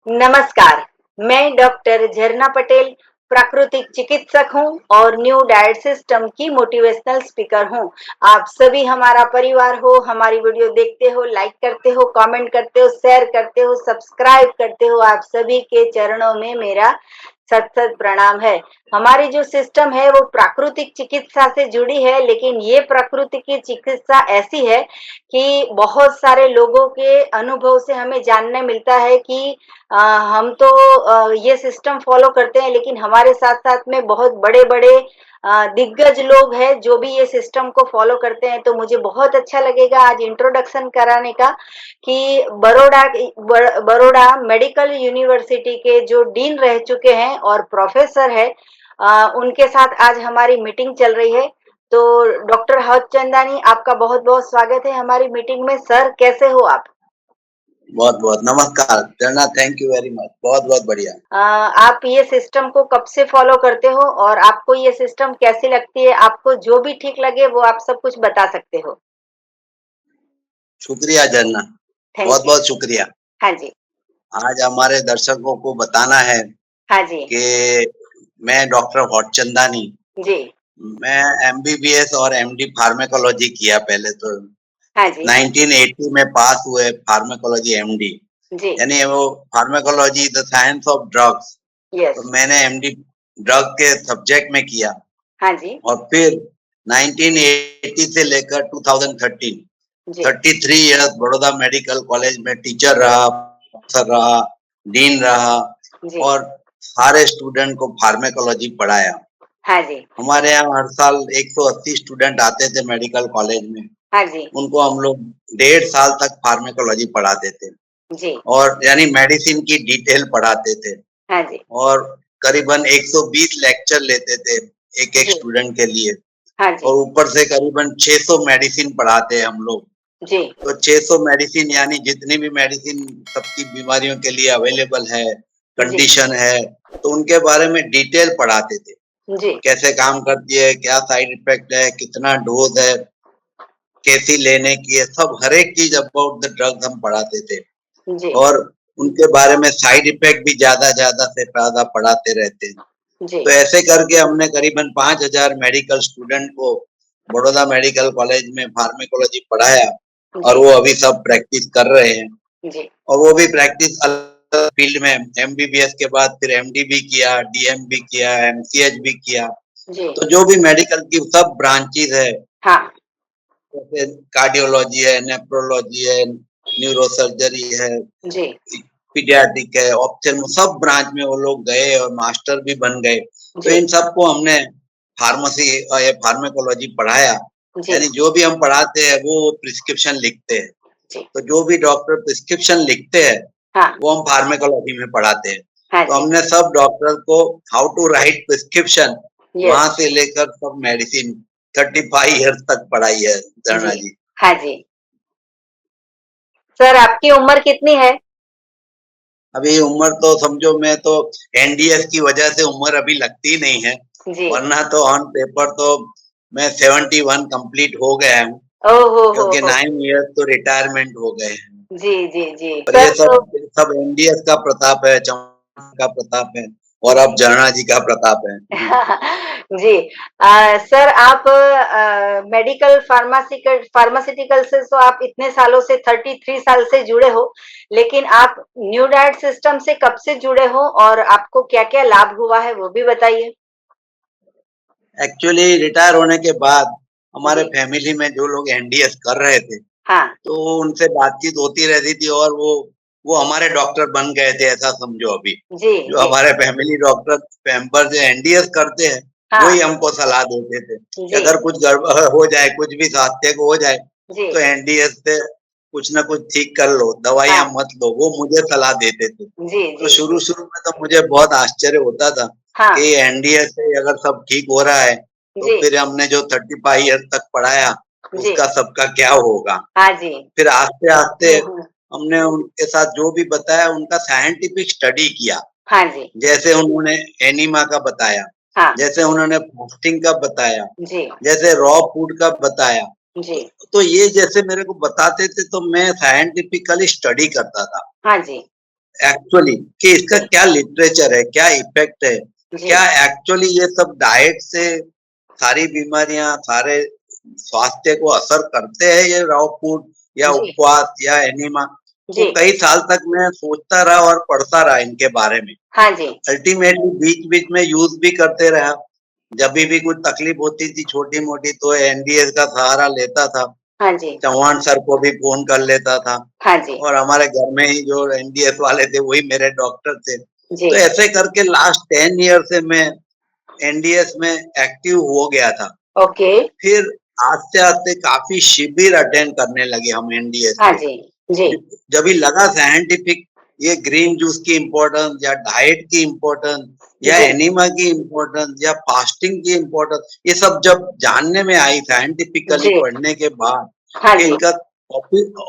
नमस्कार, मैं डॉक्टर झरना पटेल प्राकृतिक चिकित्सक हूँ और न्यू डाइट सिस्टम की मोटिवेशनल स्पीकर हूँ। आप सभी हमारा परिवार हो, हमारी वीडियो देखते हो, लाइक करते हो, कमेंट करते हो, शेयर करते हो, सब्सक्राइब करते हो। आप सभी के चरणों में मेरा सत सत प्रणाम है। हमारी जो सिस्टम है वो प्राकृतिक चिकित्सा से जुड़ी है, लेकिन ये प्राकृतिक की चिकित्सा ऐसी है कि बहुत सारे लोगों के अनुभव से हमें जानने मिलता है कि हम तो ये सिस्टम फॉलो करते हैं, लेकिन हमारे साथ-साथ में बहुत बड़े-बड़े दिग्गज लोग हैं जो भी ये सिस्टम को फॉलो करते हैं। तो मुझे बहुत अच्छा लगेगा आज इंट्रोडक्शन कराने का कि बड़ौदा मेडिकल यूनिवर्सिटी के जो डीन रह चुके हैं और प्रोफेसर है, उनके साथ आज हमारी मीटिंग चल रही है। तो डॉक्टर हर्षचंदानी, आपका बहुत-बहुत स्वागत है हमारी मीटिंग में। सर, कैसे हो आप? बहुत बहुत नमस्कार जर्ना, थैंक यू वेरी मच। बहुत बहुत बढ़िया। आप ये सिस्टम को कब से फॉलो करते हो और आपको ये सिस्टम कैसी लगती है? आपको जो भी ठीक लगे वो आप सब कुछ बता सकते हो। शुक्रिया जर्ना, थैंक बहुत यू। बहुत शुक्रिया। हाँ जी। आज हमारे दर्शकों को बताना है हाँ जी। कि मैं डॉक्टर हौटचंदानी, जी। मैं एमबीबीएस और एमडी फार्मेकोलॉजी किया पहले तो। हाँ जी। 1980 में पास हुए फार्मेकोलॉजी एमडी, जी। यानी वो pharmacology the science of drugs. Yes. तो मैंने एमडी ड्रग के सब्जेक्ट में किया हाँ जी। और फिर 1980 से लेकर 2013 जी। 33 इयर्स बड़ौदा मेडिकल कॉलेज में टीचर रहा, प्रोफेसर रहा, डीन रहा जी। और सारे स्टूडेंट को फार्मेकोलॉजी पढ़ाया। हाँ जी। हमारे यहाँ हर साल 180 स्टूडेंट आते थे मेडिकल कॉलेज में। हाँ जी। उनको हम लोग 1.5 साल तक फार्मेकोलॉजी पढ़ाते थे जी। और यानी मेडिसिन की डिटेल पढ़ाते थे हाँ जी। और करीबन 120 लेक्चर लेते थे एक-एक जी। स्टूडेंट के लिए हाँ जी। और ऊपर से करीबन 600 मेडिसिन पढ़ाते हैं हम लोग। जी। तो 600 मेडिसिन यानी जितनी भी मेडिसिन सबकी बीमारियों के लिए अवेलेबल है, जी। कंडीशन है, तो उनके बारे में डिटेल पढ़ाते थे। जी। कैसे काम करती है, क्या साइड इफेक्ट है, कितना डोज़ है, कैसी लेने की है, सब हर एक चीज़ अबाउट द ड्रग्स हम पढ़ाते थे जी। और उनके बारे में साइड इफेक्ट भी ज़्यादा से ज़्यादा पढ़ाते रहते हैं। जी। तो ऐसे करके हमने करीबन 5000 मेडिकल स्टूडेंट को बड़ौदा मेडिकल कॉलेज में फार्मेकोलॉजी पढ़ाया और जी। वो अभी सब प्रैक्टिस कर रहे हैं जी। और वो भी प्रैक्टिस अलग फील्ड में एमबीबीएस के बाद फिर एमडी भी किया, डीएम भी किया, एमसीएच भी किया। जी। तो जो भी मेडिकल की सब ब्रांचेस है, हाँ। जैसे कार्डियोलॉजी है, नेफ्रोलॉजी है, न्यूरोसर्जरी है, जी। पीडियाट्रिक है, ऑप्थेल्मो, सब ब्रांच में वो लोग गए और मास्टर भी बन गए। तो जी। इन सबको हमने फार्मेसी और ये फार्माकोलॉजी पढ़ाया। जी। यानी जो भी हम पढ़ाते हैं वो प्रिस्क्रिप्शन लिखते हैं। जी। तो जो भी डॉक्टर प्रिस्क्रिप्शन लिखते हैं हाँ। वो हम फार्माकोलॉजी में पढ़ाते हैं। हाँ तो जी। हमने सब डॉक्टर को how to write prescription yes. वहां से लेकर सब मेडिसिन 35 इयर्स तक पढ़ाई है जी। धरना जी। हाँ जी। सर, आपकी उम्र कितनी है? अभी उम्र तो समझो, मैं तो एनडीएस की वजह से उम्र अभी लगती नहीं है, जी। वरना तो ऑन पेपर तो मैं 71 कंप्लीट हो गया हूँ, ओहो क्योंकि हो। 9 इयर्स तो रिटायरमेंट हो गए हैं। जी, जी, जी। और सर ये तो सब सब एनडीएस का प्रताप है, चौहान का प्रताप है और जी। अब जरना जी का प्रताप है। जी। सर, आप मेडिकल फार्मास्यूटिकल से तो आप इतने सालों से 33 साल से जुड़े हो, लेकिन आप न्यू डाइट सिस्टम से कब से जुड़े हो और आपको क्या-क्या लाभ हुआ है वो भी बताइए? एक्चुअली रिटायर होने के बाद हमारे जी। फैमिली में जो लोग एनडीएस कर रहे थे, हाँ। तो उनसे बातचीत होती रहती थी और वो हमारे डॉक्टर बन गए थे, ऐसा समझो अभी। जी, जो जी। हमारे फैमिली डॉक्टर मेंबर जो एनडीएस करते हैं, हाँ। वही हमको सलाह देते थे कि जी। अगर कुछ गड़बड़ हो जाए, कुछ भी स्वास्थ्य को हो जाए, जी। तो एनडीएस से कुछ ना कुछ ठीक कर लो, हाँ। दवाइयाँ मत लो, वो मुझे सलाह देते थे। जी, तो जी, जी। शुरू-शुरू में तो मुझे बहुत आश्चर्य होता था हाँ। कि एनडीएस से अगर सब ठीक हो रहा है, तो जी। फिर हमने जो 35 ईयर तक पढ़ाया, जी। उसका सबका क्या होगा? हाँ जी। फिर आस्ते-आस्ते हुँ, हुँ। हमने उनके साथ जो भी बताया उनका साइंटिफिक स्टडी किया। हाँ जी। जैसे उन्होंने एनीमा का बताया, हाँ। जैसे उन्होंने फास्टिंग का बताया, जी। जैसे रॉ फूड का बताया। जी। तो ये जैसे मेरे को बताते थे तो मैं साइंटिफिकली स्टडी करता था। हाँ जी। एक्चुअली कि इसका जी क्या लिटरेचर है, क्या इफेक्ट है, जी क्या एक्चुअली ये सब डाइट से सारी बीमारियां, सारे स्वास्थ्य को असर करते हैं ये रॉ फूड या जी उपवास या एनिमा। तो जी कई साल तक मैं सोचता रहा और पढ़ता रहा इनके बारे में। हाँ जी अल्टीमेटली बीच-बीच में यूज़ भी करते रहा। जभी भी कुछ तकलीफ होती थी छोटी-मोटी तो एनडीएस का सहारा लेता था। हाँ जी चौहान सर को भी फ़ोन कर लेता था हाँ जी और हमारे घर में ही जो एनडीएस वाले थे वही मेरे डॉक्टर थे। जी तो ऐसे करके लास्ट 10 ईयर से मैं एनडीएस में एक्टिव हो गया था। ओके फिर आस्ते-आस्ते काफ़ी शिविर अटेंड करने लगे हम एनडीएस हाँ के। जी जी जभी लगा साइंटिफिक ये ग्रीन जूस की इम्पोर्टेंस या डाइट की इम्पोर्टेंस या जी एनिमा की इम्पोर्टेंस या फास्टिंग की इम्पोर्टेंस, ये सब जब जानने में आई साइंटिफिकली जी पढ़ने के बाद हाँ कि जी इनका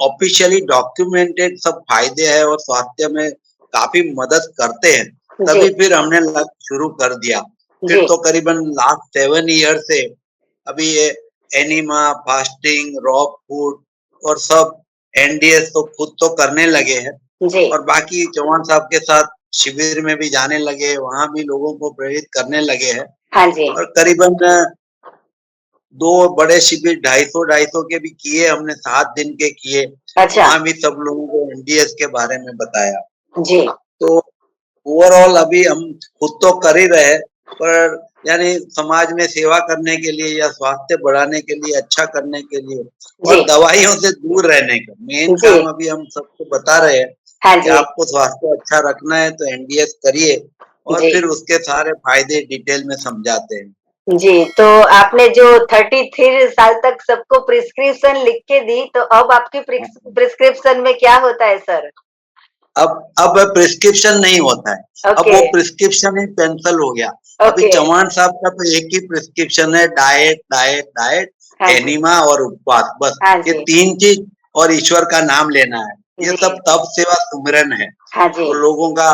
ऑफिशियली डॉक्यूमेंटेड सब फायदे हैं और स्वास्थ्य में काफी मदद करते हैं, जी तभी फिर हमने शुरू कर दिया। फिर जी तो करीबन लास्ट 7 ईयर से अभी ये एनिमा, फास्टिंग, रॉ फूड और सब एनडीएस तो खुद तो करने लगे हैं जी और बाकी चौहान साहब के साथ शिविर में भी जाने लगे, वहाँ भी लोगों को प्रेरित करने लगे हैं हाँ जी और करीबन 2 बड़े शिविर 250 के भी किए हमने, 7 दिन के किए। अच्छा वहाँ भी सब लोगों को एनडीएस के बारे में बताया। जी तो ओवरऑल अभी हम खुद तो कर ही रहे हैं, पर यानी समाज में सेवा करने के लिए या स्वास्थ्य बढ़ाने के लिए, अच्छा करने के लिए जी और दवाइयों से दूर रहने का मेन जी काम अभी हम सबको बता रहे हैं हाँ कि जी आपको स्वास्थ्य अच्छा रखना है तो एनडीएस करिए और जी फिर उसके सारे फायदे डिटेल में समझाते हैं। जी तो आपने जो 33 साल तक सबको प्रिस्क्रिप्शन लिख के दी तो अब आपकी प्रिस्क्रिप्शन में क्या होता है सर? अब प्रिस्क्रिप्शन नहीं होता है, अब ओके वो प्रिस्क्रिप्शन ही कैंसल हो गया। अभी ओके चौहान साहब का तो एक ही प्रिस्क्रिप्शन है, डाइट डाइट डाइट, हाँ जी एनिमा और उपवास, बस हाँ ये जी 3 चीज और ईश्वर का नाम लेना है। ये जी सब जी तप सेवा सुमिरन है। हाँ जी तो लोगों का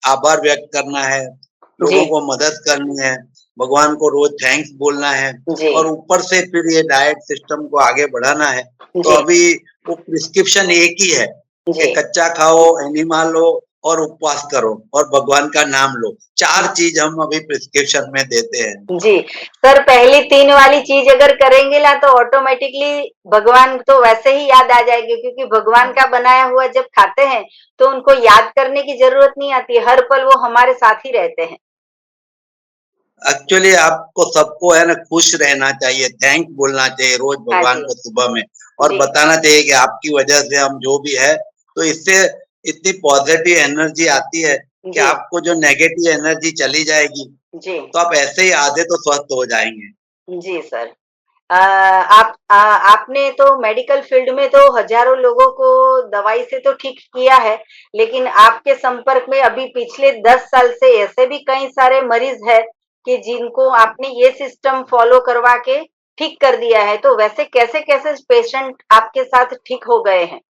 आभार व्यक्त करना है, जी लोगों को मदद करनी है, भगवान को रोज थैंक्स बोलना है जी और ऊपर से फिर ये डाइट सिस्टम को आगे बढ़ाना है। तो जी अभी वो प्रिस्क्रिप्शन एक ही है कि जी कच्चा खाओ, एनिमा लो और उपवास करो और भगवान का नाम लो। 4 चीज हम अभी प्रिस्क्रिप्शन में देते हैं। जी सर पहली तीन वाली चीज अगर करेंगे ना तो ऑटोमेटिकली भगवान तो वैसे ही याद आ जाएंगे क्योंकि भगवान का बनाया हुआ जब खाते हैं तो उनको याद करने की जरूरत नहीं आती, हर पल वो हमारे साथ ही रहते हैं। एक्चुअली आपको सबको है ना खुश रहना चाहिए, थैंक बोलना चाहिए रोज हाँ भगवान जी को सुबह में और जी बताना चाहिए कि आपकी वजह से हम जो भी है, तो इससे इतनी पॉजिटिव एनर्जी आती है कि जी आपको जो नेगेटिव एनर्जी चली जाएगी, जी तो आप ऐसे ही आधे तो स्वस्थ हो जाएंगे। जी सर। आपने तो मेडिकल फील्ड में तो हजारों लोगों को दवाई से तो ठीक किया है, लेकिन आपके संपर्क में अभी पिछले 10 साल से ऐसे भी कई सारे मरीज हैं कि जिनको आपने ये सिस्टम फॉलो करवा के ठीक कर दिया है, तो वैसे कैसे-कैसे पेशेंट आपके साथ ठीक हो गए हैं?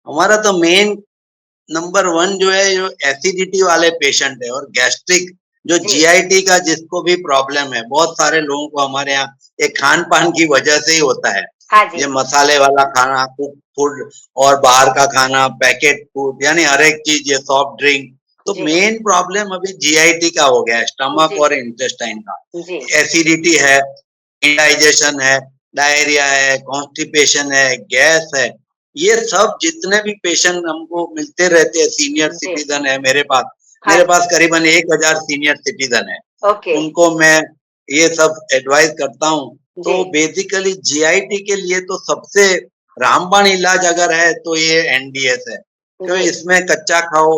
हमारा तो मेन नंबर 1 जो है जो एसिडिटी वाले पेशेंट है और गैस्ट्रिक जो जी, जीआईटी का जिसको भी प्रॉब्लम है, बहुत सारे लोगों को हमारे यहाँ ये खान-पान की वजह से ही होता है। हाँ जी, ये मसाले वाला खाना, कुक फूड और बाहर का खाना, पैकेट फूड यानी हर एक चीज़ ये सॉफ्ट ड्रिंक, तो जी, मेन प्रॉब्लम अभी जीआईटी का हो गया है, स्टमक जी, और इंटेस्टाइन का। जी, एसिडिटी है, इंडाइजेशन है, डायरिया है, कॉन्स्टिपेशन है, गैस है, ये सब जितने भी पेशेंट हमको मिलते रहते हैं, सीनियर जी, सिटीजन है मेरे पास। हाँ मेरे जी, पास करीबन 1000 सीनियर सिटीजन है। ओके, उनको मैं ये सब एडवाइस करता हूँ। जी, तो बेसिकली जीआईटी के लिए तो सबसे रामबाण इलाज अगर है तो ये एनडीएस है। क्यों जी, इसमें कच्चा खाओ,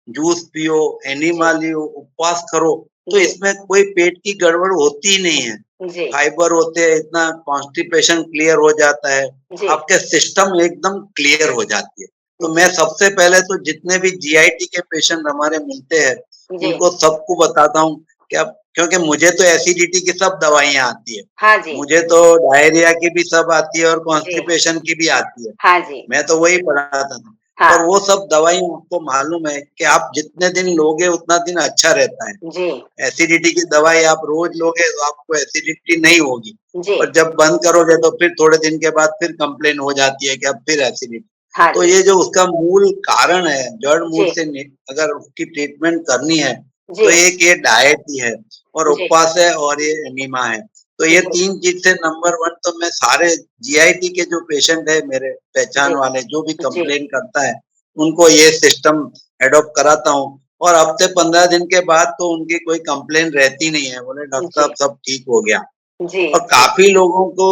जूस पियो, जी, एनिमा लियो, उपवास करो, तो जी, इसमें कोई पेट की गड़बड़ होती ही नहीं है। जी, फाइबर होते हैं, इतना कॉन्स्टिपेशन क्लियर हो जाता है, जी, आपके सिस्टम एकदम क्लियर हो जाती है। तो मैं जी, सबसे पहले तो जितने भी जीआईटी के पेशेंट हमारे मिलते हैं, जी, उनको सबको बताता हूँ कि आप क्योंकि मुझे तो एसिडिटी की सब दवाइयाँ आती है। हाँ जी, मुझे तो डायरिया की भी सब आती है और जी, कॉन्स्टिपेशन की भी आती है। हाँ जी, मैं तो वही पढ़ाता था। हाँ, और वो सब दवाई आपको मालूम है कि आप जितने दिन लोगे उतना दिन अच्छा रहता है। जी, एसिडिटी की दवाई आप रोज लोगे तो आपको एसिडिटी नहीं होगी जी, और जब बंद करोगे तो फिर थोड़े दिन के बाद फिर कंप्लेन हो जाती है कि अब फिर एसिडिटी। हाँ तो जी, ये जो उसका मूल कारण है, जड़ मूल जी, से अगर उसकी ट्रीटमेंट करनी है, तो जी, एक ये डाइट ही है और जी, उपवास है और ये एनीमा है। तो ये जी, 3 चीज़ से नंबर 1 तो मैं सारे जीआईटी के जो पेशेंट है मेरे जी, पहचान वाले जो भी जी, कंप्लेन करता है, उनको ये सिस्टम एडॉप्ट कराता हूँ और हफ्ते 15 दिन के बाद तो उनकी कोई कंप्लेन रहती नहीं है। बोले डॉक्टर जी, साहब सब ठीक हो गया। जी, और जी, काफ़ी लोगों को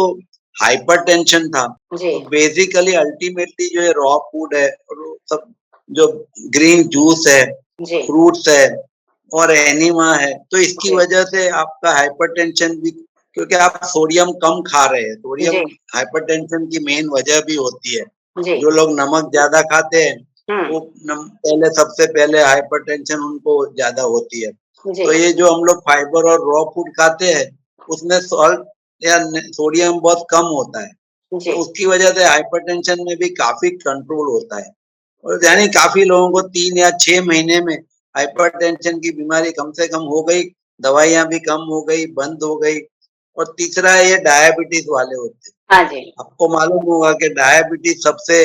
हाइपरटेंशन था। जी, तो बेसिकली अल्टीमेटली जो ये रॉ फूड है और वो सब जो ग्रीन जूस है, जी, फ्रूट्स है और एनिमा है, तो इसकी जी, वजह से आपका हाइपरटेंशन भी क्योंकि आप सोडियम कम खा रहे हैं, सोडियम जी, हाइपरटेंशन की मेन वजह भी होती है। जी, जो लोग नमक ज़्यादा खाते हैं, हुँ, वो पहले सबसे पहले हाइपरटेंशन उनको ज़्यादा होती है। जी, तो ये जो हम लोग फाइबर और रॉ फूड खाते हैं, उसमें सॉल्ट या सोडियम बहुत कम होता है। जी, तो उसकी वजह से हाइपरटेंशन में भी काफ़ी कंट्रोल होता है। और यानी काफ़ी लोगों को 3 या 6 महीने में हाइपरटेंशन की बीमारी कम से कम हो गई, दवाइयाँ भी कम हो गई, बंद हो गई और तीसरा है ये डायबिटीज़ वाले होते हैं। हाँ जी, आपको मालूम होगा कि डायबिटीज़ सबसे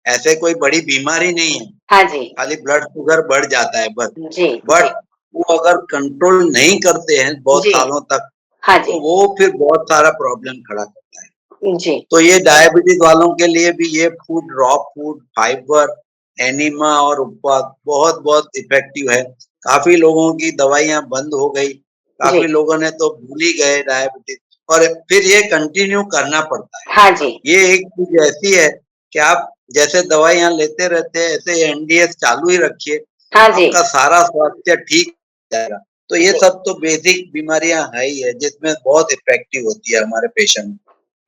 ऐसे कोई बड़ी बीमारी नहीं है, हाँ जी, खाली ब्लड शुगर बढ़ जाता है बस। जी, जी, बट वो अगर कंट्रोल नहीं करते हैं बहुत जी, सालों तक, हाँ तो जी, वो फिर बहुत सारा प्रॉब्लम खड़ा करता है। जी, तो ये डायबिटीज वालों के लिए भी ये food raw food, fibre, enema और उपवास बहुत-बहुत इफेक्टिव है। काफ़ी लोगों की दवाइयाँ बंद हो गई, जी, काफ़ी लोगों ने तो भूल ही गए डायबिटीज और फिर ये कंटिन्यू करना पड़ता है। हाँ जी, ये एक चीज़ ऐसी है कि आप जैसे दवाइयाँ लेते रहते हैं, ऐसे एनडीएस चालू ही रखिए, हाँ जी, आपका सारा स्वास्थ्य ठीक हो जाएगा। तो ये जी, सब तो बेसिक बीमारियाँ है ही है, जिसमें बहुत इफेक्टिव होती है हमारे पेशेंट।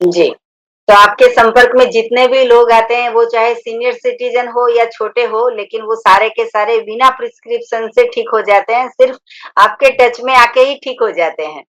जी। तो आपके संपर्क में जितने भी लोग आते हैं, वो चाहे सीनियर सिटीज़न हो या छोटे हो, लेकिन वो सारे के सारे बिना प्रिस्क्रिप्शन से ठीक हो जाते हैं, सिर्फ़ आपके टच में आके ही ठीक हो जाते हैं।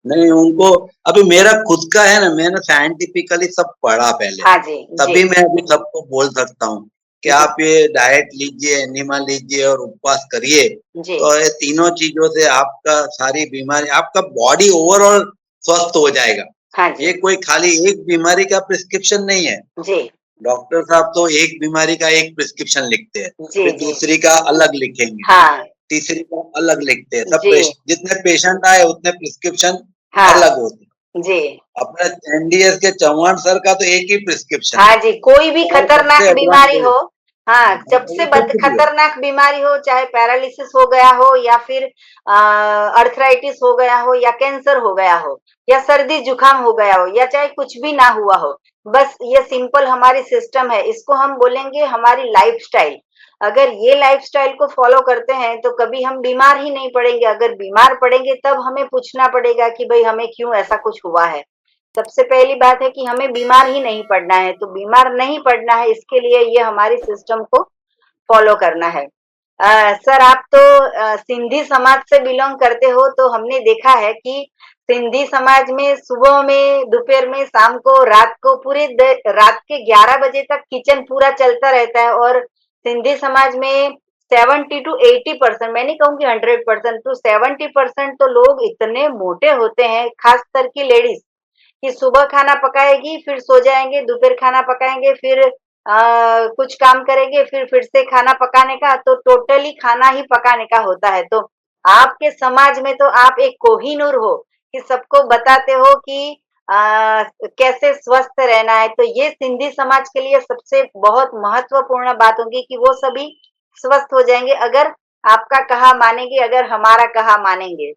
नहीं, उनको अभी मेरा खुद का है ना, मैंने साइंटिफिकली सब पढ़ा पहले, हाँ जी, जी, तभी मैं अभी सबको बोल सकता हूँ कि जी, आप ये डाइट लीजिए, एनिमा लीजिए और उपवास करिए, जी, तो ये तीनों चीज़ों से आपका सारी बीमारी आपका बॉडी ओवरऑल स्वस्थ हो जाएगा। हाँ ये जी, कोई खाली एक बीमारी का प्रिस्क्रिप्शन नहीं है। जी, डॉक्टर साहब तो एक बीमारी का एक प्रिस्क्रिप्शन लिखते हैं, जी, फिर जी। दूसरी का अलग लिखेंगे, हाँ, तीसरी का अलग लिखते हैं। सब जी, जितने पेशेंट आए उतने प्रिस्क्रिप्शन हाँ, अलग होते हैं। जी। अपने एनडीएस के चौहान सर का तो एक ही प्रिस्क्रिप्शन है हाँ जी, कोई भी और सबसे खतरनाक बीमारी हो, एडवांटेज हाँ, सबसे वो बद कुछ भी हो। खतरनाक बीमारी हो, चाहे पैरालिसिस हो गया हो या फिर अर्थराइटिस हो गया हो या कैंसर हो गया हो या सर्दी-जुकाम हो गया हो या चाहे कुछ भी ना हुआ हो, बस ये सिंपल हमारी सिस्टम है, इसको हम बोलेंगे हमारी लाइफ़स्टाइल। अगर ये लाइफ़स्टाइल को फ़ॉलो करते हैं, तो कभी हम बीमार ही नहीं पड़ेंगे, अगर बीमार पड़ेंगे तब हमें पूछना पड़ेगा कि भई हमें क्यों ऐसा कुछ हुआ है। सबसे पहली बात है कि हमें बीमार ही नहीं पड़ना है, तो बीमार नहीं पड़ना है इसके लिए ये हमारी सिस्टम को फ़ॉलो करना है। सर आप तो सिंधी समाज से बिलॉन्ग करते हो तो हमने देखा है कि सिंधी समाज में सुबह में, दोपहर में, शाम को, रात को पूरे रात के 11 बजे तक किचन पूरा चलता रहता है और सिंधी समाज में 70 टू 80% मैं नहीं कहूँगी 100% तो 70% तो लोग इतने मोटे होते हैं, खासकर कि लेडीज़ कि सुबह खाना पकाएगी, फिर सो जाएँगे, दोपहर खाना पकाएँगे, फिर कुछ काम करेंगे, फिर से खाना पकाने का, तो टोटली खाना ही पकाने का होता है। तो आपके समाज में तो आप एक कोहिनूर हो कि सबको बताते हो कि कैसे स्वस्थ रहना है। तो ये सिंधी समाज के लिए सबसे बहुत महत्वपूर्ण बात होगी कि वो सभी स्वस्थ हो जाएँगे अगर आपका कहा मानेंगे, अगर हमारा कहा मानेंगे।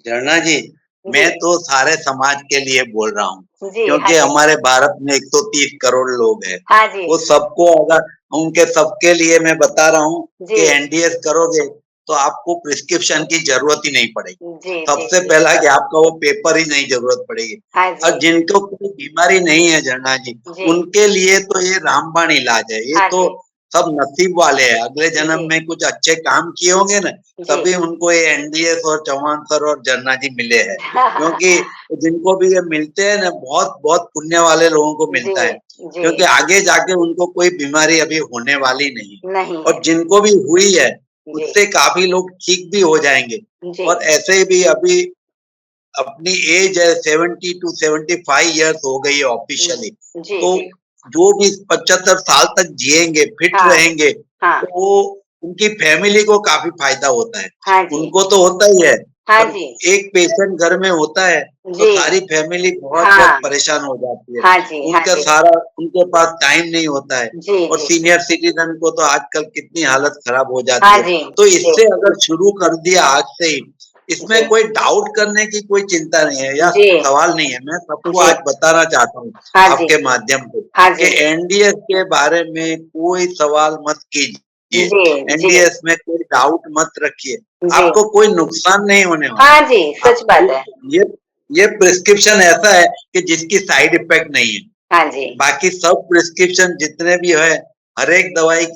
झरना जी, जी, मैं तो सारे समाज के लिए बोल रहा हूँ, जी, हाँ क्योंकि जी। हमारे भारत में 130 करोड़ लोग हैं। हाँ जी। वो सबको अगर उनके सबके लिए मैं बता रहा हूँ जी। कि एनडीएस करोगे, तो आपको प्रिस्क्रिप्शन की ज़रूरत ही नहीं पड़ेगी। जी, जी, सबसे जी। पहला कि आपका वो पेपर ही नहीं ज़रूरत पड़ेगी हाँ और जी। जिनको कोई बीमारी नहीं है झरना जी, जी। उनके लिए तो ये रामबाण इलाज है। ये हाँ तो जी। सब नसीब वाले हैं, अगले जन्म जी, में कुछ अच्छे काम किए होंगे ना, जी। तभी उनको ये एनडीएस और चौहान सर और झरना जी मिले हैं। क्योंकि जिनको भी ये मिलते हैं ना, बहुत-बहुत पुण्य वाले लोगों को जी, मिलता है, जी। क्योंकि आगे जाके उनको कोई बीमारी अभी होने वाली नहीं है नहीं है। और जिनको भी हुई है, जी, उससे काफ़ी लोग ठीक भी हो जाएँगे जी, और ऐसे भी अभी अपनी एज है 70 टू 75 इयर्स हो गई है जी, ऑफिशियली, जी, तो जी। जो भी 75 साल तक जिएंगे, फिट हाँ रहेंगे, हाँ तो वो उनकी फैमिली को काफी फायदा होता है। हाँ जी उनको तो होता ही है, हाँ पर जी एक पेशेंट घर में होता है तो जी सारी फैमिली बहुत हाँ परेशान हो जाती है। हाँ जी हाँ उनका जी सारा उनके पास टाइम नहीं होता है। जी और जी सीनियर सिटीजन को तो आजकल कितनी हालत खराब हो हाँ जाती है। जी तो जी इससे अगर शुरू कर दिया आज से ही, जी इसमें कोई डाउट करने की कोई चिंता नहीं है या जी सवाल नहीं है। मैं सबको जी आज बताना चाहता हूँ हाँ जी आपके माध्यम से हाँ कि जी एनडीएस के बारे में कोई सवाल मत कीजिए। जी जी एनडीएस में कोई डाउट मत रखिए। जी आपको कोई नुकसान नहीं होने हाँ वाला। जी सच आप बात है ये ये प्रिस्क्रिप्शन ऐसा है कि जिसकी साइड इफेक्ट नहीं है। हाँ जी बाकी सब प्रिस्क्रिप्शन जितने भी है, हर एक दवाई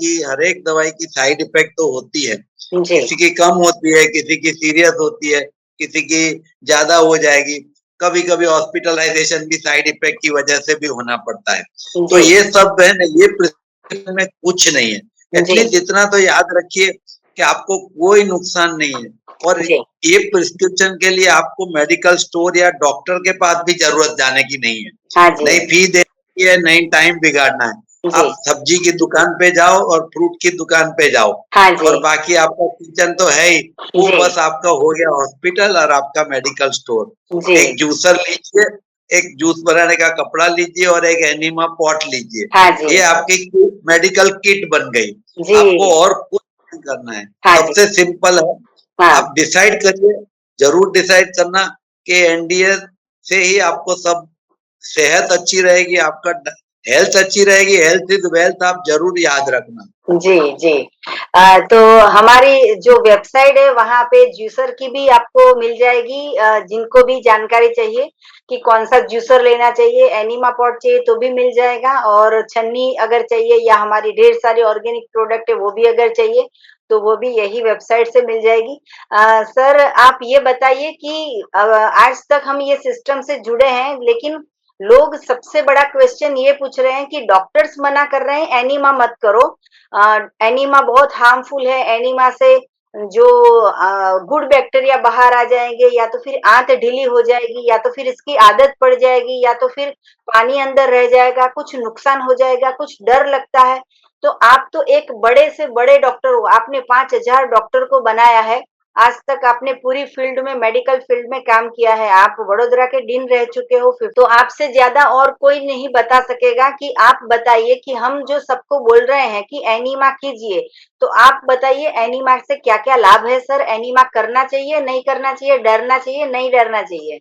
की साइड इफेक्ट तो होती है। जी किसी की कम होती है, किसी की सीरियस होती है, किसी की ज्यादा हो जाएगी। कभी-कभी हॉस्पिटलाइजेशन भी साइड इफेक्ट की वजह से भी होना पड़ता है। तो जी ये सब है ना, ये प्रिस्क्रिप्शन में कुछ नहीं है। जी एटलीस्ट इतना तो याद रखिए कि आपको कोई नुकसान नहीं है। और जी ये प्रिस्क्रिप्शन के लिए आपको मेडिकल स्टोर या डॉक्टर के पास भी जरूरत जाने की नहीं है। हाँ जी नहीं फी देनी है, नहीं टाइम बिगाड़ना है। जी आप सब्जी की दुकान पे जाओ और फ्रूट की दुकान पे जाओ, हाँ जी और बाकी आपका किचन तो है ही। वो जी बस आपका हो गया हॉस्पिटल और आपका मेडिकल स्टोर। जी एक जूसर लीजिए, एक जूस बनाने का कपड़ा लीजिए और एक एनिमा पॉट लीजिए। हाँ जी ये आपकी मेडिकल किट बन गई। आपको जी और कुछ नहीं करना है। हाँ जी सबसे सिंपल है, हाँ आप डिसाइड करिए, जरूर डिसाइड करना कि एनडीए से ही आपको सब सेहत अच्छी रहेगी, आपका हेल्थ अच्छी रहेगी। हेल्थ इज वेल्थ, आप जरूर याद रखना। जी जी तो हमारी जो वेबसाइट है वहाँ पे जूसर की भी आपको मिल जाएगी जिनको भी जानकारी चाहिए कि कौन सा जूसर लेना चाहिए, एनिमा पॉट चाहिए तो भी मिल जाएगा, और छन्नी अगर चाहिए या हमारी ढेर सारी ऑर्गेनिक प्रोडक्ट है वो भी अगर चाहिए तो वो भी यही वेबसाइट से मिल जाएगी। सर आप ये बताइए कि आज तक हम ये सिस्टम से जुड़े हैं, लेकिन लोग सबसे बड़ा क्वेश्चन ये पूछ रहे हैं कि डॉक्टर्स मना कर रहे हैं एनिमा मत करो, एनीमा बहुत हार्मफुल है, एनीमा से जो गुड बैक्टीरिया बाहर आ जाएंगे, या तो फिर आंत ढीली हो जाएगी, या तो फिर इसकी आदत पड़ जाएगी, या तो फिर पानी अंदर रह जाएगा, कुछ नुकसान हो जाएगा, कुछ डर लगता है। तो आप तो एक बड़े से बड़े डॉक्टर हो, आपने 5,000 डॉक्टर को बनाया है, आज तक आपने पूरी फील्ड में, मेडिकल फील्ड में काम किया है, आप वडोदरा के डीन रह चुके हो, फिर तो आपसे ज्यादा और कोई नहीं बता सकेगा। कि आप बताइए कि हम जो सबको बोल रहे हैं कि एनीमा कीजिए, तो आप बताइए एनीमा से क्या क्या लाभ है सर? एनीमा करना चाहिए, नहीं करना चाहिए, डरना चाहिए, नहीं डरना चाहिए?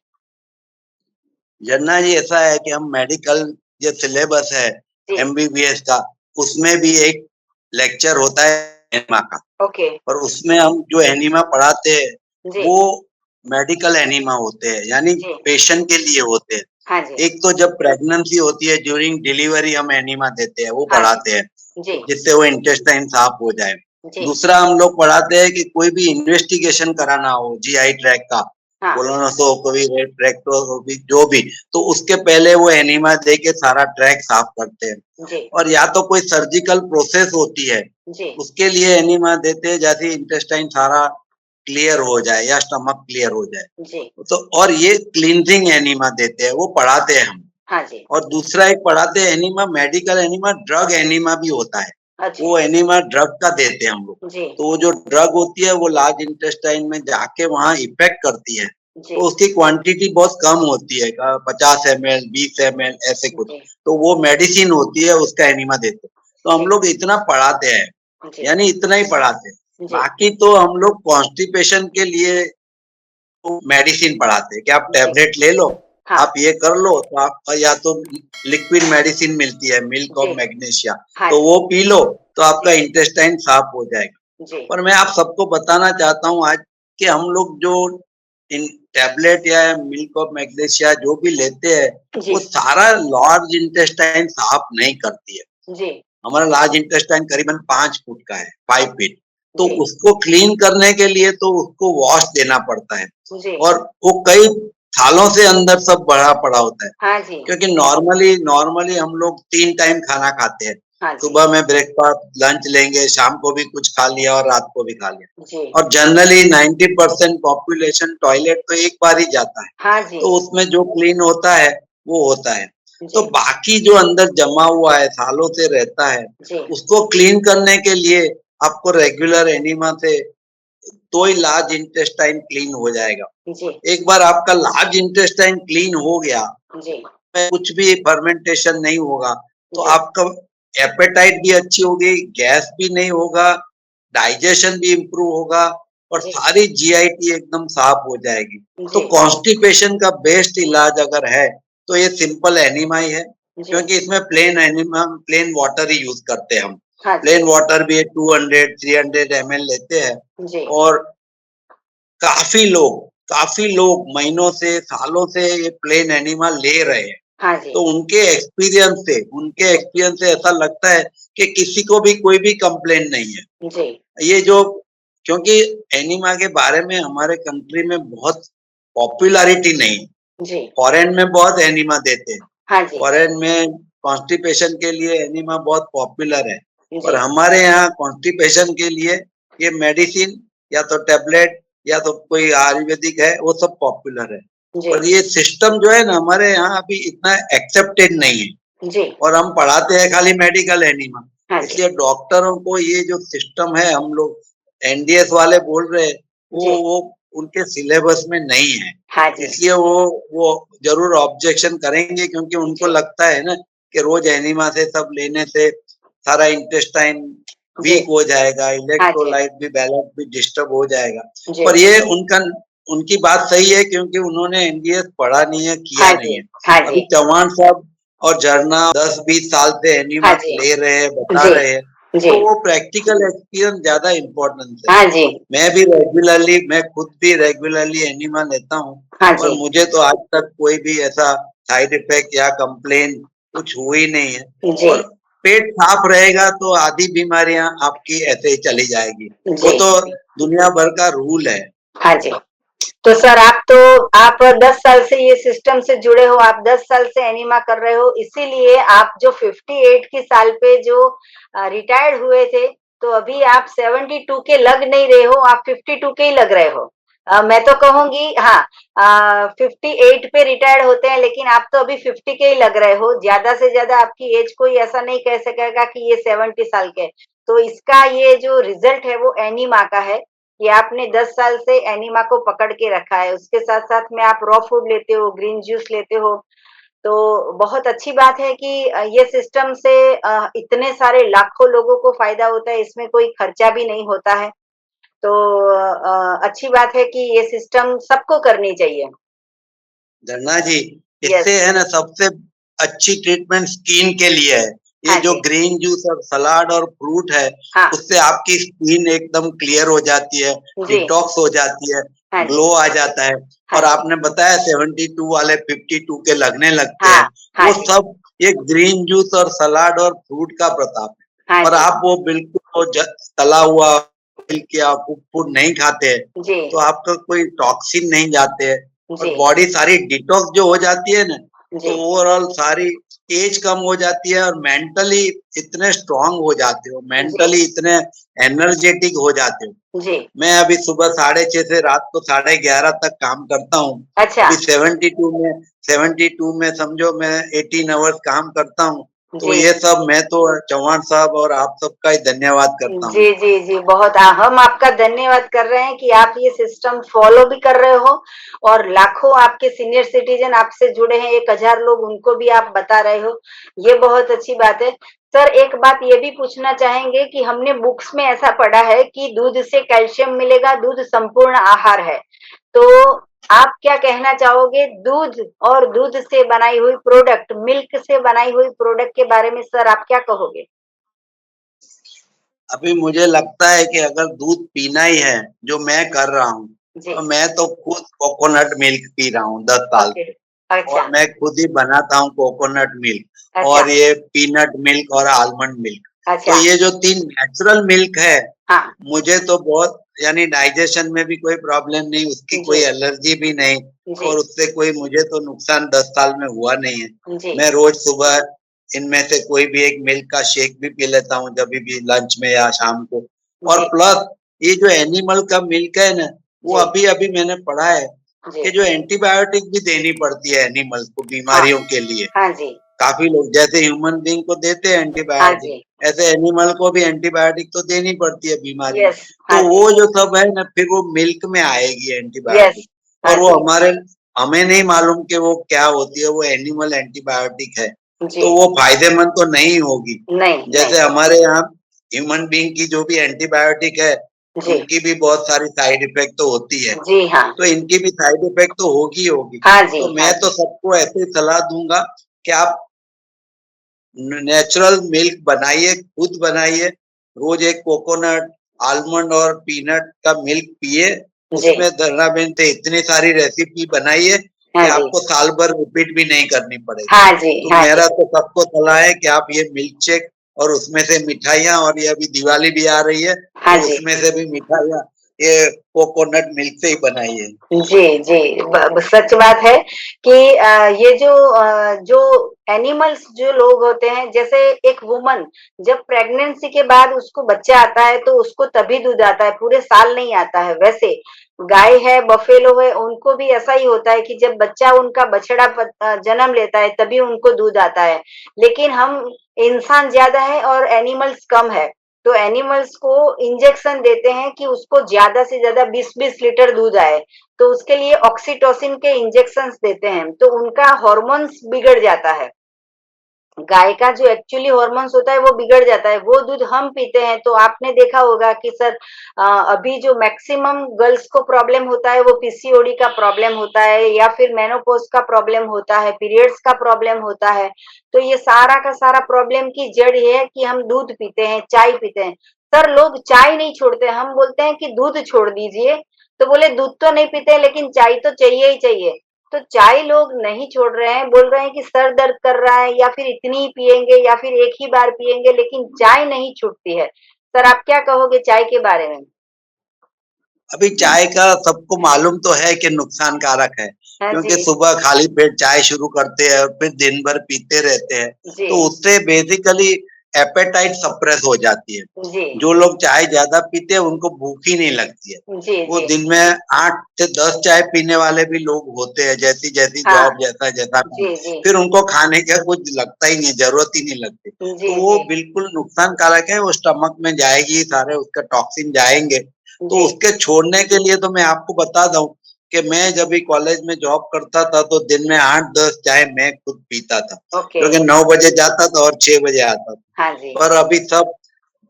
जनना जी, ऐसा है कि हम मेडिकल जो सिलेबस है जी एमबीबीएस का, उसमें भी एक लेक्चर होता है एनिमा का। ओके और उसमें हम जो एनिमा पढ़ाते हैं जी वो मेडिकल एनिमा होते हैं, यानी जी पेशेंट के लिए होते हैं। हाँ जी एक तो जब प्रेगनेंसी होती है, ड्यूरिंग डिलीवरी हम एनिमा देते हैं, वो हाँ जी पढ़ाते हैं जी जिससे वो इंटेस्टाइन साफ हो जाए। जी दूसरा हम लोग पढ़ाते हैं कि कोई भी इन्वेस्टिगेशन कराना हो जीआई ट्रैक का, हाँ कोलोनोस्कोपी, रेक्टोस्कोपी, जो भी, तो उसके पहले वो एनिमा दे के सारा ट्रैक साफ करते हैं। जी और या तो कोई सर्जिकल प्रोसेस होती है, जी उसके लिए एनिमा देते हैं, जैसे इंटेस्टाइन सारा क्लियर हो जाए या स्टमक क्लियर हो जाए। जी तो और ये क्लींजिंग एनिमा देते हैं, वो पढ़ाते हैं हम। हाँ जी और दूसरा एक पढ़ाते हैं enema, medical enema, drug enema भी होता है। अच्छा वो एनिमा ड्रग का देते हैं हम लोग। जी तो वो जो ड्रग होती है वो लार्ज इंटेस्टाइन में जाके वहाँ इफेक्ट करती है, जी तो उसकी क्वांटिटी बहुत कम होती है, 50 ml, 20 ml, ऐसे कुछ। जी तो वो मेडिसिन होती है, उसका एनिमा देते हैं। तो हम जी लोग इतना पढ़ाते हैं, जी यानी इतना ही पढ़ाते हैं। जी बाकी तो हम लोग कॉन्स्टिपेशन के लिए तो मेडिसिन पढ़ाते हैं कि आप जी टैबलेट ले लो, हाँ आप ये कर लो, तो आप या तो लिक्विड मेडिसिन मिलती है, मिल्क जी ऑफ मैग्नीशिया, हाँ तो जी वो पी लो, तो जी आपका इंटेस्टाइन साफ हो जाएगा। जी पर मैं आप सबको बताना चाहता हूँ आज कि हम लोग जो इन टैबलेट या मिल्क ऑफ मैग्नीशिया जो भी लेते हैं, जी वो सारा लार्ज इंटेस्टाइन साफ नहीं करती है। जी हमारा लार्ज इंटेस्टाइन करीबन 5 फुट का है, 5 फीट। तो जी उसको क्लीन करने के लिए तो उसको वॉश देना पड़ता है, जी और वो कई सालों से अंदर सब भरा पड़ा होता है। हाँ जी क्योंकि नॉर्मली नॉर्मली हम लोग 3 टाइम खाना खाते हैं। हाँ जी सुबह में ब्रेकफास्ट, लंच लेंगे, शाम को भी कुछ खा लिया और रात को भी खा लिया। जी और जनरली 90% पॉपुलेशन टॉयलेट तो एक बार ही जाता है। हाँ जी तो उसमें जो क्लीन होता है वो होता है। तो जी, बाकी जो अंदर जमा हुआ है, सालों से रहता है, जी, उसको क्लीन करने के लिए आपको रेगुलर एनिमा से तो ही लार्ज इंटेस्टाइन क्लीन हो जाएगा। जी, एक बार आपका लार्ज इंटेस्टाइन क्लीन हो गया, जी, कुछ भी फर्मेंटेशन नहीं होगा, तो जी, आपका एपेटाइट भी अच्छी होगी, गैस भी नहीं होगा, डाइजेशन भी इम्प्रूव होगा और जी, सारी जीआईटी एकदम साफ हो जाएगी। तो जी, कॉन्स्टिपेशन का बेस्ट इलाज अगर है, तो ये सिंपल एनीमा ही है, जी, क्योंकि इसमें प्लेन एनीमा, प्लेन वाटर ही यूज करते हैं हम। हाँ जी, प्लेन वाटर भी 200, 300 ml लेते हैं जी, और काफ़ी लोग महीनों से, सालों से ये प्लेन एनिमा ले रहे हैं। हाँ जी, तो उनके एक्सपीरियंस से ऐसा लगता है कि किसी को भी कोई भी कंप्लेंट नहीं है। जी, ये जो क्योंकि एनिमा के बारे में हमारे कंट्री में बहुत पॉपुलैरिटी नहीं, जी, फॉरेन में बहुत एनिमा देते हैं। हाँ जी, फॉरेन में कॉन्स्टिपेशन के लिए एनिमा बहुत पॉपुलर है और जी, हमारे यहाँ कॉन्स्टिपेशन के लिए ये मेडिसिन या तो टैबलेट या तो कोई आयुर्वेदिक है, वो सब पॉपुलर है। जी, पर ये सिस्टम जो है ना हमारे यहाँ अभी इतना एक्सेप्टेड नहीं है जी, और हम पढ़ाते हैं खाली मेडिकल एनिमा। हाँ जी, इसलिए डॉक्टरों को ये जो सिस्टम है, हम लोग एनडीएस वाले बोल रहे हैं, जी, वो उनके सिलेबस में नहीं है। हाँ जी, इसलिए वो ज़रूर ऑब्जेक्शन करेंगे, क्योंकि उनको जी, लगता है ना कि रोज़ एनिमा से सब लेने से सारा इंटेस्टाइन जी, वीक हो जाएगा, हाँ जी, इलेक्ट्रोलाइट भी बैलेंस भी डिस्टर्ब हो जाएगा। जी, पर ये उनकी बात सही है, क्योंकि उन्होंने एनडीएस पढ़ा नहीं है, किया हाँ नहीं जी, है। हाँ अभी जी, चौहान साहब और झरना 10-20 साल से हाँ एनिमा जी, ले रहे हैं, बता जी, रहे हैं, जी, तो वो प्रैक्टिकल एक्सपीरियंस ज़्यादा इम्पोर्टेंस है। हाँ जी, मैं खुद भी रेगुलरली एनिमा लेता हूँ हाँ और जी, मुझे तो आज तक कोई भी ऐसा साइड इफेक्ट या कंप्लेन कुछ हुई नहीं है जी, और पेट साफ रहेगा तो आधी बीमारियां आपकी ऐसे ही चली जाएगी। वो जी, तो दुनिया भर का रूल है। हाँ जी। तो सर आप 10 साल से ये सिस्टम से जुड़े हो, आप 10 साल से एनिमा कर रहे हो, इसीलिए आप जो 58 की साल पे जो रिटायर्ड हुए थे, तो अभी आप 72 के लग नहीं रहे हो, आप 52 के ही लग रहे हो। मैं तो कहूँगी हाँ, 58 पे रिटायर्ड होते हैं, लेकिन आप तो अभी 50 के ही लग रहे हो। ज़्यादा से ज़्यादा आपकी एज कोई ऐसा नहीं कह सकेगा कि ये 70 साल के हैं। तो इसका ये जो रिज़ल्ट है वो एनीमा का है। कि आपने 10 साल से एनीमा को पकड़ के रखा है, उसके साथ-साथ में आप रॉ फूड लेते हो, ग्रीन जूस लेते हो, तो बहुत अच्छी बात है कि ये सिस्टम से इतने सारे लाखों लोगों को फ़ायदा होता है, इसमें कोई खर्चा भी नहीं होता है। तो अच्छी बात है कि ये सिस्टम सबको करनी चाहिए। धरना जी, यस, इससे है ना सबसे अच्छी ट्रीटमेंट स्किन के लिए है। ये हाँ जो जी, ग्रीन जूस और सलाद और फ्रूट है, हाँ, उससे आपकी स्किन एकदम क्लियर हो जाती है, जी, डिटॉक्स हो जाती है, हाँ जी, ग्लो आ जाता है। हाँ और जी, आपने बताया 72 वाले 52 के लगने लगते हाँ, हैं, हाँ वो जी, सब ये ग्रीन जूस और सलाद और फ्रूट का प्रताप हाँ है। और जी, आप वो बिल्कुल तला हुआ मिल्क या कुक फूड नहीं खाते हैं, जी, तो आपका कोई टॉक्सिन नहीं जाते हैं और जी, बॉडी सारी डिटॉक्स जो हो जाती है ना, तो जी, ओवरऑल सारी एज कम हो जाती है और मेंटली इतने स्ट्रांग हो जाते हो, जी, मेंटली इतने एनर्जेटिक हो जाते हो। जी, मैं अभी सुबह 6:30 से रात को 11:30 तक काम करता हूँ। अच्छा, अभी 72 में समझो मैं 18 आवर्स काम करता हूँ। तो जी। ये सब मैं तो चौहान साहब और आप सबका ही धन्यवाद करता हूँ। जी, जी, जी, बहुत हम आपका धन्यवाद कर रहे हैं कि आप ये सिस्टम फ़ॉलो भी कर रहे हो और लाखों आपके सीनियर सिटीज़न आपसे जुड़े हैं, 1000 लोग उनको भी आप बता रहे हो, ये बहुत अच्छी बात है। सर एक बात ये भी पूछना चाहेंगे कि हमने बुक्स में ऐसा पढ़ा है कि दूध से कैल्शियम मिलेगा, दूध संपूर्ण आहार है। तो आप क्या कहना चाहोगे दूध और दूध से बनाई हुई प्रोडक्ट, मिल्क से बनाई हुई प्रोडक्ट के बारे में सर आप क्या कहोगे? अभी मुझे लगता है कि अगर दूध पीना ही है, जो मैं कर रहा हूँ, जी, तो मैं तो खुद कोकोनट मिल्क पी रहा हूँ 10 साल ओके, से अच्छा। और मैं खुद ही बनाता हूँ कोकोनट मिल्क अच्छा, और ये पीनट मिल्क और आलमंड मिल्क। तो अच्छा, ये जो 3 नेचुरल मिल्क है, हाँ, मुझे तो बहुत यानी डाइजेशन में भी कोई प्रॉब्लम नहीं, उसकी कोई जी, एलर्जी भी नहीं जी, और उससे कोई मुझे तो नुकसान 10 साल में हुआ नहीं है। जी, मैं रोज़ सुबह इनमें से कोई भी एक मिल्क का शेक भी पी लेता हूँ, जभी भी लंच में या शाम को। और जी, प्लस ये जो एनिमल का मिल्क है ना, वो जी, अभी-अभी मैंने पढ़ा है जी, कि जो एंटीबायोटिक भी देनी पड़ती है एनिमल्स को हाँ, बीमारियों के लिए। हाँ जी, काफी लोग जैसे ह्यूमन बीइंग को देते हैं हाँ एंटीबायोटिक, जी, ऐसे एनिमल को भी एंटीबायोटिक तो देनी पड़ती है बीमारी में। यस, तो हाँ जी, वो जो सब है ना, फिर वो मिल्क में आएगी यस, एंटीबायोटिक, हाँ और वो जी, हमें नहीं मालूम कि वो क्या होती है, वो एनिमल एंटीबायोटिक है, जी, तो वो फायदेमंद तो नहीं होगी। नहीं, नहीं, जैसे हमारे यहाँ ह्यूमन बीइंग की जो भी एंटीबायोटिक है, जी, उनकी भी बहुत सारी साइड इफेक्ट तो होती है, जी हाँ, तो इनकी भी साइड इफेक्ट तो होगी ही होगी। हाँ जी, तो हाँ मैं तो जी, सबको ऐसे ही सलाह दूंगा कि आप नेचुरल मिल्क बनाइए, खुद बनाइए, रोज एक कोकोनट, आलमंड और पीनट का मिल्क पिए। जी, उसमें धरना बेन से इतनी सारी रेसिपी बनाइए कि हाँ जी, आपको साल भर रिपीट भी नहीं करनी पड़ेगी। हाँ जी, तो हाँ जी, मेरा तो सबको सलाह है कि आप ये मिल्क शेक और उसमें से मिठाइयाँ, और ये अभी दिवाली भी आ रही है, हाँ तो जी, उसमें से भी मिठाइयाँ ये कोकोनट मिल्क से ही बनाइए। जी, जी, सच बात है कि ये जो एनिमल्स जो लोग होते हैं, जैसे एक वुमन जब प्रेगनेंसी के बाद उसको बच्चा आता है, तो उसको तभी दूध आता है, पूरे साल नहीं आता है। वैसे गाय है, बफेलो है, उनको भी ऐसा ही होता है कि जब बच्चा उनका बछड़ा जन्म लेता है, तभी उनको दूध आता है। लेकिन हम इंसान ज़्यादा है और एनिमल्स कम है, तो एनिमल्स को इंजेक्शन देते हैं कि उसको ज़्यादा से ज़्यादा 20-20 लीटर दूध आए। तो उसके लिए ऑक्सीटोसिन के इंजेक्शंस देते हैं, तो उनका हार्मोन्स बिगड़ जाता है। गाय का जो एक्चुअली हार्मोन्स होता है वो बिगड़ जाता है। वो दूध हम पीते हैं, तो आपने देखा होगा कि सर अभी जो मैक्सिमम गर्ल्स को प्रॉब्लम होता है वो पीसीओडी का प्रॉब्लम होता है, या फिर मेनोपॉज का प्रॉब्लम होता है, पीरियड्स का प्रॉब्लम होता है। तो ये सारा का सारा प्रॉब्लम की जड़ ये है कि हम दूध पीते हैं, चाय पीते हैं। सर लोग चाय नहीं छोड़ते, हम बोलते हैं कि दूध छोड़ दीजिए, तो बोले दूध तो नहीं पीते लेकिन चाय तो चाहिए ही चाहिए। तो चाय लोग नहीं छोड़ रहे हैं, बोल रहे हैं कि सर दर्द कर रहा है, या फिर इतनी ही पिएंगे, या फिर एक ही बार पिएंगे, लेकिन चाय नहीं छूटती है। सर आप क्या कहोगे चाय के बारे में? अभी चाय का सबको मालूम तो है कि नुकसानकारक है, हाँ क्योंकि जी, सुबह खाली पेट चाय शुरू करते हैं और फिर दिन भर पीते रहते हैं, जी, तो उससे बेसिकली एपेटाइट सप्रेस हो जाती है। जी, जो लोग चाय ज्यादा पीते हैं उनको भूख ही नहीं लगती है। जी, वो जी, दिन में 8 से 10 चाय पीने वाले भी लोग होते हैं, जैसी जैसी हाँ, जॉब, जैसा जैसा काम, जी, जी, फिर उनको खाने का कुछ लगता ही नहीं, जरूरत ही नहीं लगती। जी, तो वो जी, बिल्कुल नुकसानकारक है, वो स्टमक में जाएगी, सारे उसका टॉक्सिन जाएंगे। तो जी, उसके छोड़ने के लिए तो मैं आपको बता दूं कि मैं जब भी कॉलेज में जॉब करता था, तो दिन में 8-10 चाय मैं खुद पीता था, ओके, क्योंकि 9 बजे जाता था और 6 बजे आता हाँ जी, था। और अभी सब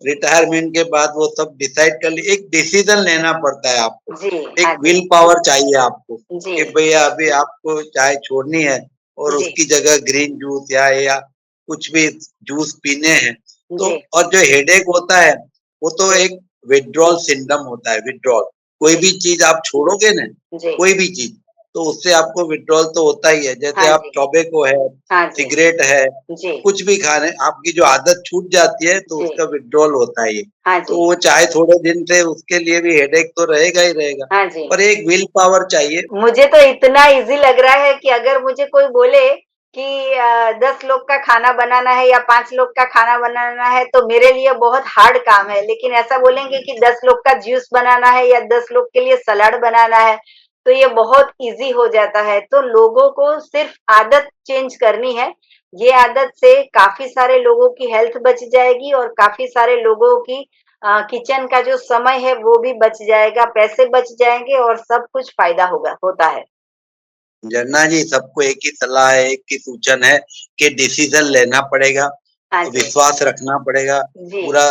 रिटायरमेंट के बाद वो सब डिसाइड कर लिए, एक डिसीजन लेना पड़ता है आपको, जी, एक हाँ जी, विल पावर चाहिए आपको जी, कि भैया अभी आपको चाय छोड़नी है और जी, उसकी जगह ग्रीन जूस या कुछ भी जूस पीने हैं। तो जी, और जो हेडेक होता है, वो तो जी, एक विथड्रॉल सिंड्रोम होता है, विथड्रॉल। कोई जी, भी चीज आप छोड़ोगे ना, जी, कोई भी चीज, तो उससे आपको विथड्रॉल तो होता ही है। जैसे हाँ आप जी, टोबैको है, हाँ जी, सिगरेट है, जी, कुछ भी खाने, आपकी जो आदत छूट जाती है तो जी, उसका विथड्रॉल होता है ये। हाँ तो जी, वो चाहे थोड़े दिन से उसके लिए भी हेडेक तो रहेगा ही रहेगा, हाँ जी। पर एक विल पावर चाहिए। मुझे तो इतना इजी लग रहा है कि अगर मुझे कोई बोले कि 10 लोग का खाना बनाना है या 5 लोग का खाना बनाना है, तो मेरे लिए बहुत हार्ड काम है। लेकिन ऐसा बोलेंगे कि 10 लोग का जूस बनाना है या 10 लोग के लिए सलाद बनाना है, तो ये बहुत इजी हो जाता है। तो लोगों को सिर्फ आदत चेंज करनी है। ये आदत से काफी सारे लोगों की हेल्थ बच जाएगी, और काफी सारे लोगों की किचन का जो समय है वो भी बच जाएगा, पैसे बच जाएंगे, और सब कुछ फायदा होता है। झरना जी, सबको एक ही सलाह है, एक ही सूचन है कि डिसीजन लेना पड़ेगा, हाँ जी, विश्वास रखना पड़ेगा जी, पूरा,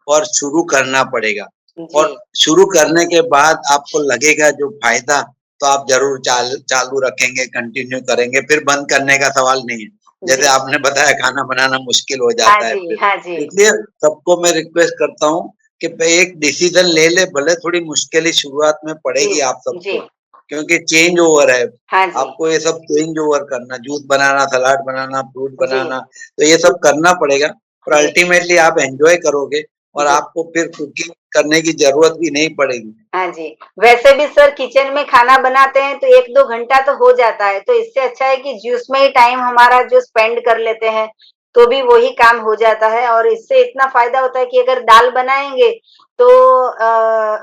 और शुरू करना पड़ेगा। जी, और शुरू करने के बाद आपको लगेगा जो फायदा, तो आप जरूर चालू रखेंगे, कंटिन्यू करेंगे, फिर बंद करने का सवाल नहीं है। जैसे जी। आपने बताया खाना बनाना मुश्किल हो हाँ जाता है जी, फिर, हाँ जी, इसलिए सबको मैं रिक्वेस्ट करता हूँ कि एक डिसीजन ले ले, भले थोड़ी मुश्किल शुरुआत में जी, पड़ेगी आप जी, सबको, क्योंकि चेंज ओवर है। हाँ जी, आपको ये सब चेंज ओवर करना, जूस बनाना, सलाद बनाना, फ्रूट जी, बनाना, तो ये सब करना पड़ेगा। पर जी, अल्टीमेटली आप एंजॉय करोगे और जी। आपको फिर कुकिंग करने की जरूरत भी नहीं पड़ेगी। हाँ जी, वैसे भी सर किचन में खाना बनाते हैं तो 1-2 घंटा तो हो जाता है, तो इससे अच्छा है कि जूस में ही टाइम हमारा जो स्पेंड कर लेते हैं, तो भी वही काम हो जाता है। और इससे इतना फ़ायदा होता है कि अगर दाल बनाएँगे तो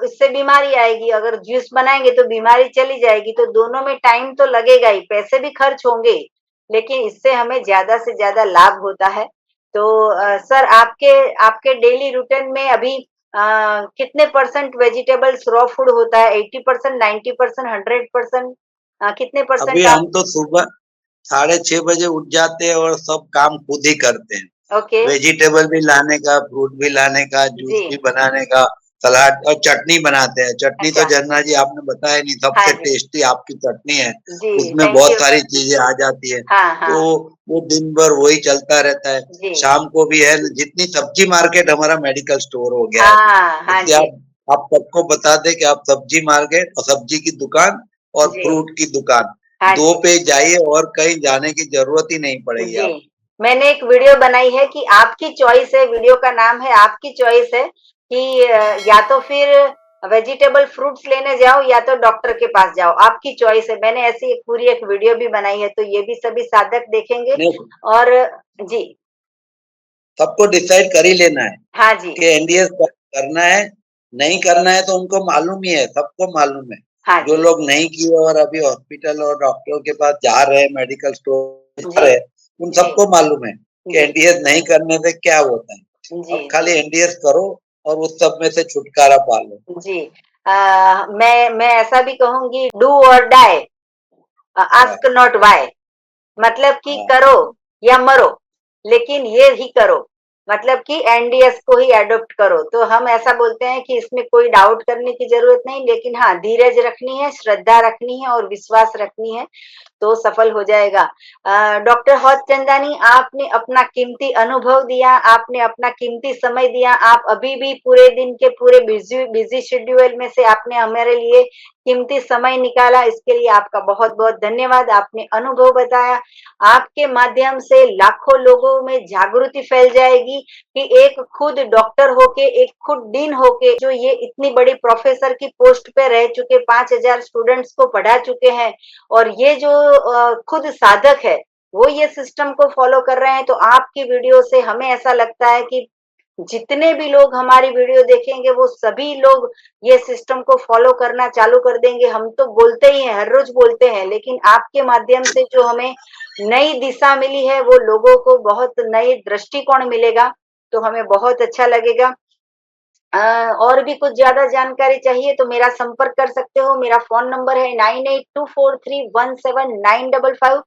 इससे बीमारी आएगी, अगर जूस बनाएँगे तो बीमारी चली जाएगी, तो दोनों में टाइम तो लगेगा ही, पैसे भी खर्च होंगे ही। लेकिन इससे हमें ज्यादा से ज्यादा लाभ होता है। तो सर आपके आपके डेली रूटीन में अभी कितने परसेंट वेजिटेबल्स रॉ फूड होता है? 80%, 90%, 100%? कितने अभी परसेंट आप? हम तो सुबह 6:30 बजे उठ जाते हैं और सब काम खुद ही करते हैं। ओके। वेजिटेबल भी लाने का, फ्रूट भी लाने का, जी। जूस भी बनाने का, सलाद और चटनी बनाते हैं। चटनी तो अच्छा। झरना जी आपने बताया नहीं, हाँ सबसे जी। टेस्टी आपकी चटनी है। जी, उसमें थैंक बहुत यू। सारी चीजें आ जाती है। हाँ, तो हाँ। वो दिन भर वही चलता रहता है। जी। शाम को भी है, जितनी सब्जी मार्केट हमारा मेडिकल स्टोर हो गया है अभी। हाँ, हाँ इसलिए जी। आप सबको बता दें कि आप सब्जी मार्केट और सब्जी की दुकान और जी। फ्रूट की दुकान हाँ दो जी। पे जाइए और कहीं जाने की जरूरत ही नहीं पड़ेगी जी, आप। मैंने एक वीडियो बनाई है कि आपकी चॉइस है, वीडियो का नाम है आपकी चॉइस है कि या तो फिर वेजिटेबल फ्रूट्स लेने जाओ या तो डॉक्टर के पास जाओ, आपकी चॉइस है। मैंने ऐसी एक पूरी एक वीडियो भी बनाई है, तो ये भी सभी साधक देखेंगे। नहीं, और जी। सबको डिसाइड कर ही लेना है हाँ जी। कि एनडीएस करना है, नहीं करना है तो उनको मालूम ही है, सबको मालूम है। हाँ जो जी। लोग नहीं किए और अभी हॉस्पिटल और डॉक्टरों के पास जा रहे हैं, मेडिकल स्टोर जा जी। रहे हैं, उन जी। सबको मालूम है कि जी। एनडीएस नहीं करने से क्या होता है। जी। अब खाली एनडीएस करो और उस सब में से छुटकारा पा लो। जी। मैं ऐसा भी कहूंगी, डू और डाई, हाँ, आस्क नॉट व्हाई। मतलब कि हाँ, करो या मरो, लेकिन ये ही करो। मतलब कि एनडीएस को ही एडॉप्ट करो। तो हम ऐसा बोलते हैं कि इसमें कोई डाउट करने की जरूरत नहीं, लेकिन हाँ, धीरज रखनी है, श्रद्धा रखनी है और विश्वास रखनी है, तो सफल हो जाएगा। डॉक्टर हौद चंदानी, आपने अपना कीमती अनुभव दिया, आपने अपना कीमती समय दिया। आप अभी भी पूरे दिन के पूरे बिजी बिजी शेड्यूल में से आपने हमारे लिए कीमती समय निकाला, इसके लिए आपका बहुत बहुत धन्यवाद। आपने अनुभव बताया, आपके माध्यम से लाखों लोगों में जागृति फैल जाएगी कि एक खुद डॉक्टर होके, एक खुद डीन होके, जो ये इतनी बड़ी प्रोफेसर की पोस्ट पे रह चुके, 5,000 स्टूडेंट्स को पढ़ा चुके हैं, और ये जो खुद साधक है, वो ये सिस्टम को फॉलो कर रहे हैं। तो आपकी वीडियो से हमें ऐसा लगता है कि जितने भी लोग हमारी वीडियो देखेंगे, वो सभी लोग ये सिस्टम को फॉलो करना चालू कर देंगे। हम तो बोलते ही हैं, हर रोज बोलते हैं, लेकिन आपके माध्यम से जो हमें नई दिशा मिली है, वो लोगों को बहुत नई दृष्टिकोण मिलेगा, तो हमें बहुत अच्छा लगेगा। और भी कुछ ज्यादा जानकारी चाहिए तो मेरा संपर्क कर सकते हो। मेरा फोन नंबर है 9824317955।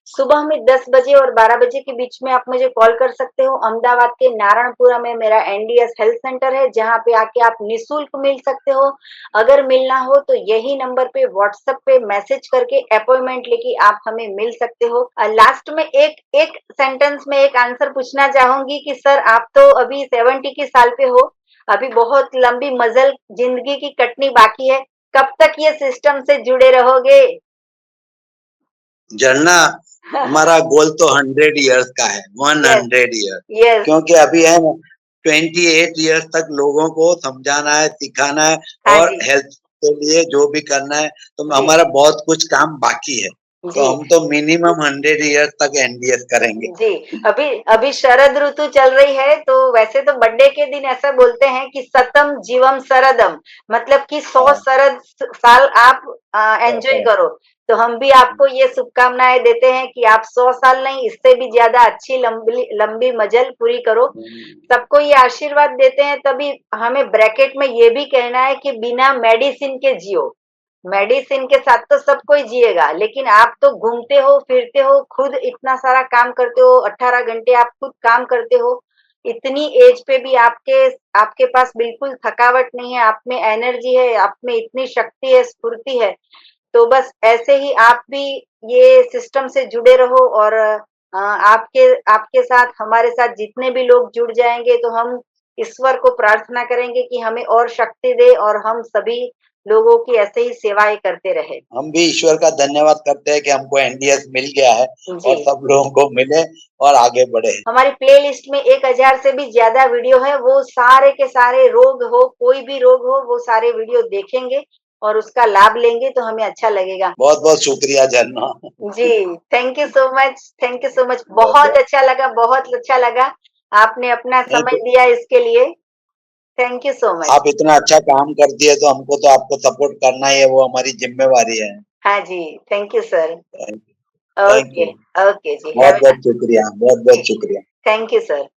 सुबह में 10 बजे और 12 बजे के बीच में आप मुझे कॉल कर सकते हो। अहमदाबाद के नारायणपुरा में मेरा एनडीएस हेल्थ सेंटर है, जहाँ पे आके आप निःशुल्क मिल सकते हो। अगर मिलना हो तो यही नंबर पे व्हाट्सएप पे मैसेज करके अपॉइंटमेंट लेके आप हमें मिल सकते हो। लास्ट में एक एक सेंटेंस में एक आंसर पूछना चाहूंगी कि सर, आप तो अभी 70 की साल पे हो, अभी बहुत लंबी मजल जिंदगी की कटनी बाकी है, कब तक ये सिस्टम से जुड़े रहोगे? झरना, हमारा गोल तो 100 ईयर्स का है, वन यस। 100 ईयर। यस। क्योंकि अभी है ना, 28 ईयर्स तक लोगों को समझाना है, सिखाना है हाँ और जी। हेल्थ के लिए जो भी करना है, तो जी। हमारा बहुत कुछ काम बाकी है। तो जी। हम तो मिनिमम 100 ईयर्स तक एनडीएस करेंगे। जी। अभी अभी शरद ऋतु चल रही है, तो वैसे तो बर्थडे के दिन ऐसा बोलते हैं कि सतम जीवम शरदम, मतलब कि 100 हाँ, शरद साल आप हाँ, एंजॉय हाँ। करो। तो हम भी आपको ये शुभकामनाएं देते हैं कि आप 100 साल नहीं, इससे भी ज्यादा अच्छी लंबी लंबी मजल पूरी करो। सबको ये आशीर्वाद देते हैं, तभी हमें ब्रैकेट में ये भी कहना है कि बिना मेडिसिन के जियो। मेडिसिन के साथ तो सब कोई जिएगा, लेकिन आप तो घूमते हो, फिरते हो, खुद इतना सारा काम करते हो, 18 घंटे आप खुद काम करते हो, इतनी एज पे भी आपके आपके पास बिल्कुल थकावट नहीं है, आप में एनर्जी है, आप में इतनी शक्ति है, स्फूर्ति है। तो बस ऐसे ही आप भी ये सिस्टम से जुड़े रहो, और आपके आपके साथ, हमारे साथ जितने भी लोग जुड़ जाएंगे, तो हम ईश्वर को प्रार्थना करेंगे कि हमें और शक्ति दे, और हम सभी लोगों की ऐसे ही सेवाएं करते रहे। हम भी ईश्वर का धन्यवाद करते हैं कि हमको एनडीएस मिल गया है जी। और सब लोगों को मिले और आगे बढ़े। हमारी प्लेलिस्ट में 1000 से भी ज्यादा वीडियो है, वो सारे के सारे, रोग हो, कोई भी रोग हो, वो सारे वीडियो देखेंगे और उसका लाभ लेंगे, तो हमें अच्छा लगेगा। बहुत बहुत शुक्रिया झरना। जी, thank you so much, thank you so much. बहुत बहुत बहुत अच्छा लगा, बहुत अच्छा लगा। आपने अपना नहीं समय तो, दिया इसके लिए। Thank you so much. आप इतना अच्छा काम करती है तो हमको तो आपको सपोर्ट करना ही है, वो हमारी जिम्मेवारी है। हाँ जी, thank you sir. Thank okay, you. Okay जी, बहुत बहुत शुक्रिया, बहुत बहुत शुक्रिया। Thank you sir.